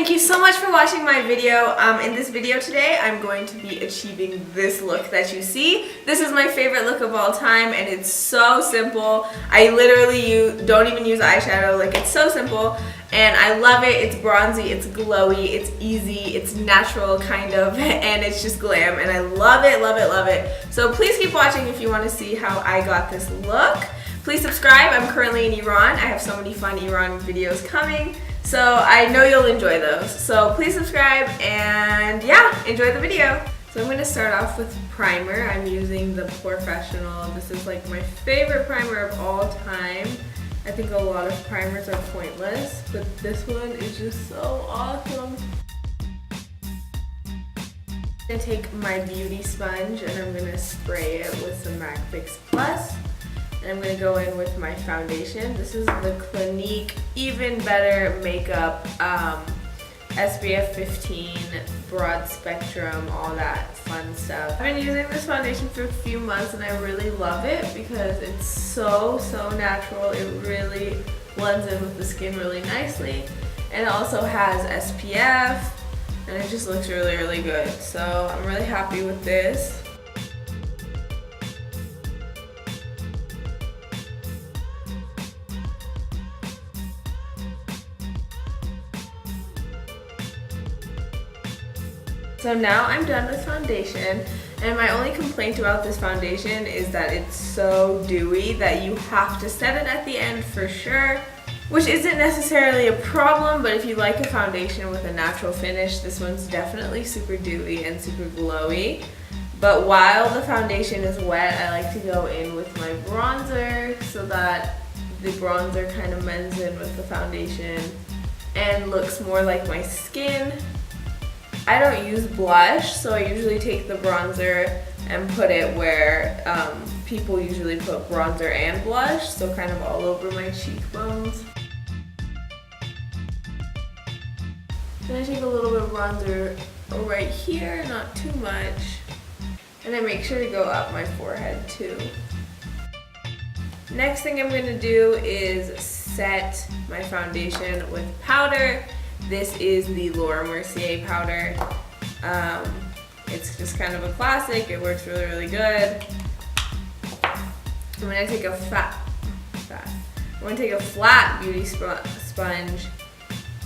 Thank you so much for watching my video. In this video today, I'm going to be achieving this look that you see. This is my favorite look of all time, and it's so simple. I literally don't even use eyeshadow. Like, it's so simple, and I love it. It's bronzy, it's glowy, it's easy, it's natural kind of, and it's just glam, and I love it, love it, love it. So please keep watching if you want to see how I got this look. Please subscribe. I'm currently in Iran. I have so many fun Iran videos coming. So I know you'll enjoy those. So please subscribe and yeah, enjoy the video. So I'm going to start off with primer. I'm using the Professional. This is like my favorite primer of all time. I think a lot of primers are pointless, but this one is just so awesome. I'm going to take my beauty sponge and I'm going to spray it with some MAC Fix Plus. And I'm going to go in with my foundation. This is the Clinique Even Better Makeup SPF 15, broad spectrum, all that fun stuff. I've been using this foundation for a few months and I really love it because it's so natural. It really blends in with the skin really nicely. And it also has SPF and it just looks really good. So I'm really happy with this. So now I'm done with foundation, and my only complaint about this foundation is that it's so dewy that you have to set it at the end for sure, which isn't necessarily a problem, but if you like a foundation with a natural finish, this one's definitely super dewy and super glowy. But while the foundation is wet, I like to go in with my bronzer so that the bronzer kind of blends in with the foundation and looks more like my skin. I don't use blush, so I usually take the bronzer and put it where people usually put bronzer and blush, so kind of all over my cheekbones. Then I take a little bit of bronzer right here, not too much, and I make sure to go up my forehead too. Next thing I'm going to do is set my foundation with powder. This is the Laura Mercier powder. It's just kind of a classic. It works really good. I'm gonna take a flat beauty sponge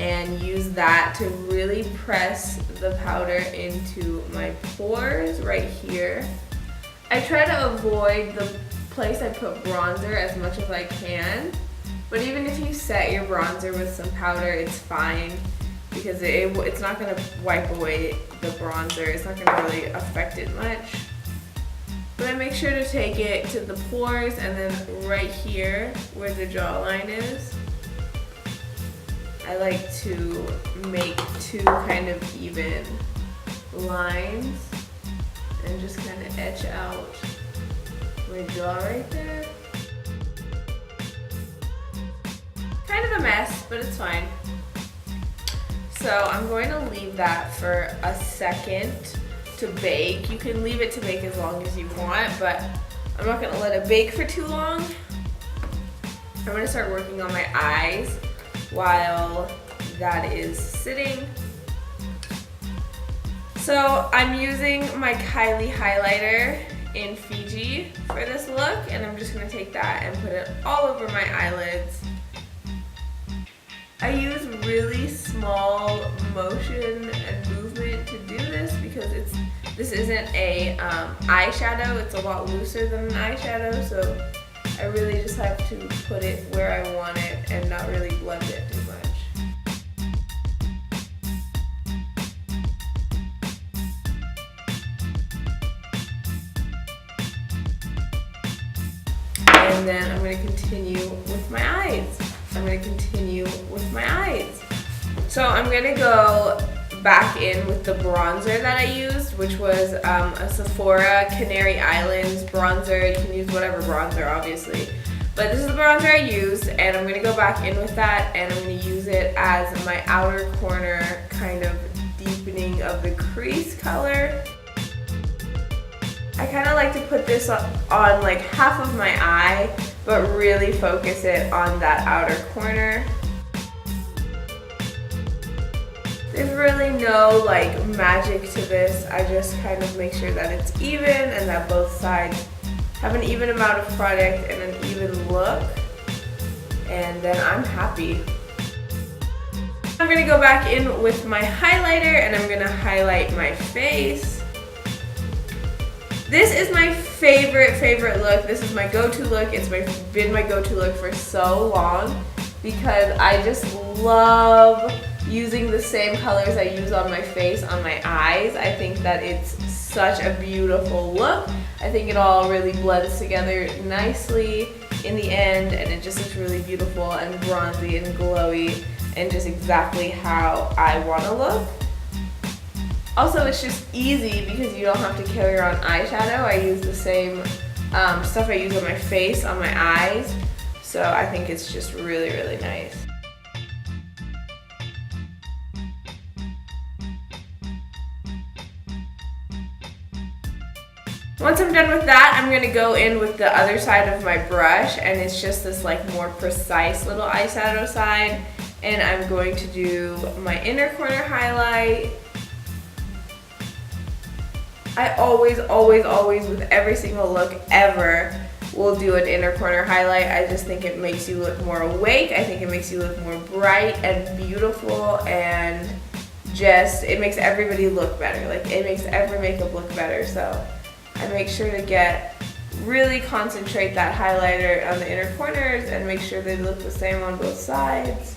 and use that to really press the powder into my pores right here. I try to avoid the place I put bronzer as much as I can. But even if you set your bronzer with some powder, it's fine because it's not going to wipe away the bronzer. It's not going to really affect it much. But I make sure to take it to the pores and then right here where the jawline is. I like to make two kind of even lines and just kind of etch out my jaw right there. Kind of a mess, but it's fine. So I'm going to leave that for a second to bake. You can leave it to bake as long as you want, but I'm not going to let it bake for too long. I'm going to start working on my eyes while that is sitting. So I'm using my Kylie highlighter in Fiji for this look, and I'm just going to take that and put it all over my eyelids. I use really small motion and movement to do this because this isn't a eyeshadow. It's a lot looser than an eyeshadow, so I really just have to put it where I want it and not really blend it too much. And then I'm going to continue with my eyes. So I'm going to go back in with the bronzer that I used, which was a Sephora Canary Islands bronzer. You can use whatever bronzer, obviously. But this is the bronzer I used, and I'm going to go back in with that, and I'm going to use it as my outer corner kind of deepening of the crease color. I kind of like to put this on like half of my eye, but really focus it on that outer corner. There's really no like magic to this. I just kind of make sure that it's even and that both sides have an even amount of product and an even look, and then I'm happy. I'm gonna go back in with my highlighter and I'm gonna highlight my face. This is my favorite look. This is my go-to look. It's been my go-to look for so long because I just love using the same colors I use on my face on my eyes. I think that it's such a beautiful look. I think it all really blends together nicely in the end, and it just looks really beautiful and bronzy and glowy and just exactly how I want to look. Also, it's just easy because you don't have to carry around eyeshadow. I use the same stuff I use on my face, on my eyes, so I think it's just really nice. Once I'm done with that, I'm gonna go in with the other side of my brush, and it's just this like more precise little eyeshadow side, and I'm going to do my inner corner highlight. I always with every single look ever will do an inner corner highlight. I just think it makes you look more awake. I think it makes you look more bright and beautiful, and just it makes everybody look better. Like it makes every makeup look better. So I make sure to really concentrate that highlighter on the inner corners and make sure they look the same on both sides.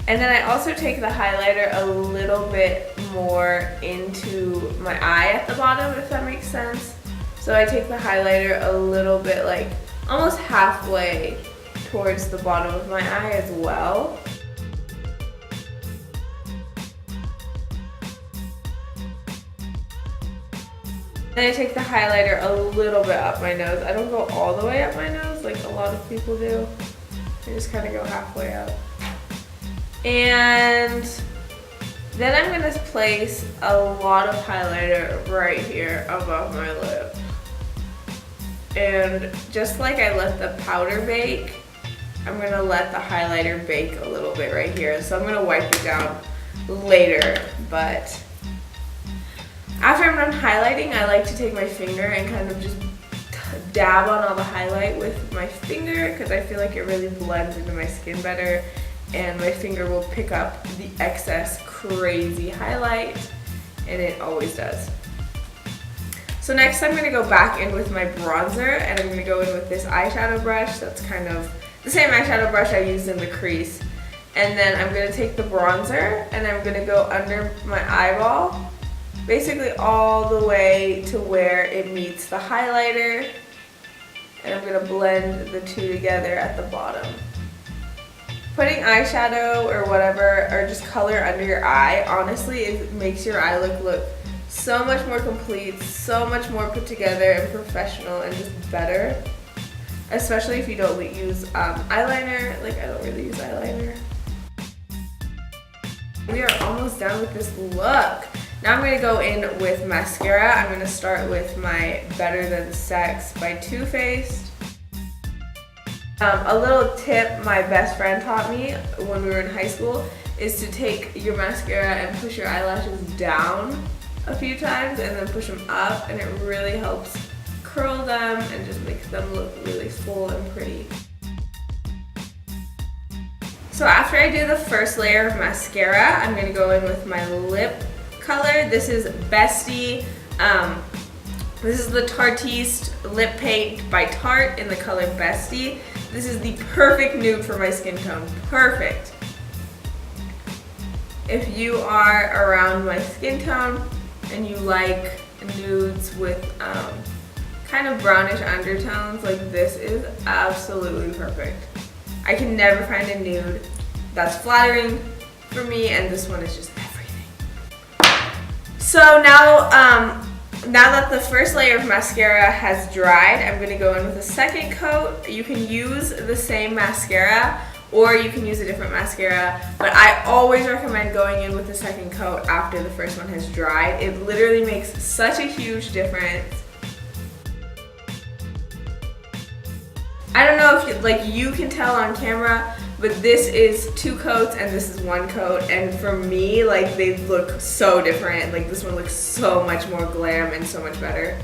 And then I also take the highlighter a little bit more into my eye at the bottom, if that makes sense. So I take the highlighter a little bit, like almost halfway towards the bottom of my eye as well. And I take the highlighter a little bit up my nose. I don't go all the way up my nose like a lot of people do. I just kind of go halfway up. And then I'm going to place a lot of highlighter right here above my lip. And just like I let the powder bake, I'm going to let the highlighter bake a little bit right here. So I'm going to wipe it down later, but after I'm done highlighting, I like to take my finger and kind of just dab on all the highlight with my finger because I feel like it really blends into my skin better, and my finger will pick up the excess crazy highlight, and it always does. So next I'm going to go back in with my bronzer, and I'm going to go in with this eyeshadow brush that's kind of the same eyeshadow brush I used in the crease. And then I'm going to take the bronzer and I'm going to go under my eyeball, basically all the way to where it meets the highlighter, and I'm going to blend the two together at the bottom. Putting eyeshadow or whatever, or just color under your eye, honestly, it makes your eye look so much more complete, so much more put together and professional and just better. Especially if you don't use eyeliner. Like, I don't really use eyeliner. We are almost done with this look. Now I'm going to go in with mascara. I'm going to start with my Better Than Sex by Too Faced. A little tip my best friend taught me when we were in high school is to take your mascara and push your eyelashes down a few times and then push them up, and it really helps curl them and just makes them look really full and pretty. So after I do the first layer of mascara, I'm going to go in with my lip color. This is Bestie. This is the Tartiste Lip Paint by Tarte in the color Bestie. This is the perfect nude for my skin tone. Perfect. If you are around my skin tone and you like nudes with kind of brownish undertones, like this is absolutely perfect. I can never find a nude that's flattering for me, and this one is just everything. So now that the first layer of mascara has dried, I'm going to go in with a second coat. You can use the same mascara or you can use a different mascara, but I always recommend going in with the second coat after the first one has dried. It literally makes such a huge difference. I don't know if you can tell on camera, but this is 2 coats and this is 1 coat, and for me, like, they look so different. Like, this one looks so much more glam and so much better.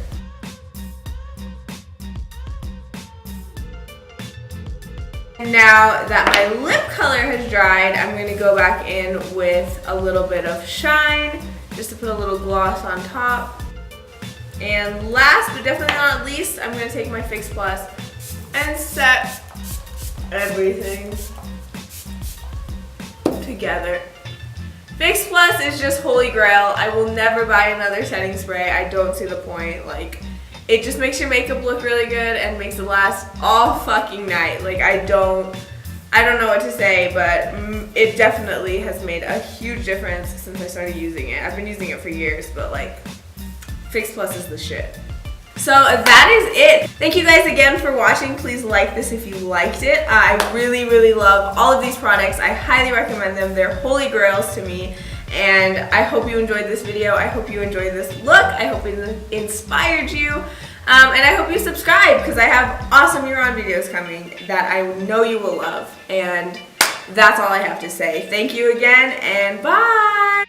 Now that my lip color has dried, I'm going to go back in with a little bit of shine, just to put a little gloss on top. And last but definitely not least, I'm going to take my Fix Plus and set everything together. Fix Plus is just holy grail. I will never buy another setting spray. I don't see the point. Like, it just makes your makeup look really good and makes it last all fucking night. Like, I don't know what to say, but it definitely has made a huge difference since I started using it. I've been using it for years, but like, Fix Plus is the shit. So that is it. Thank you guys again for watching. Please like this if you liked it. I really, really love all of these products. I highly recommend them. They're holy grails to me. And I hope you enjoyed this video. I hope you enjoyed this look. I hope it inspired you. And I hope you subscribe because I have awesome year-round videos coming that I know you will love. And that's all I have to say. Thank you again and bye!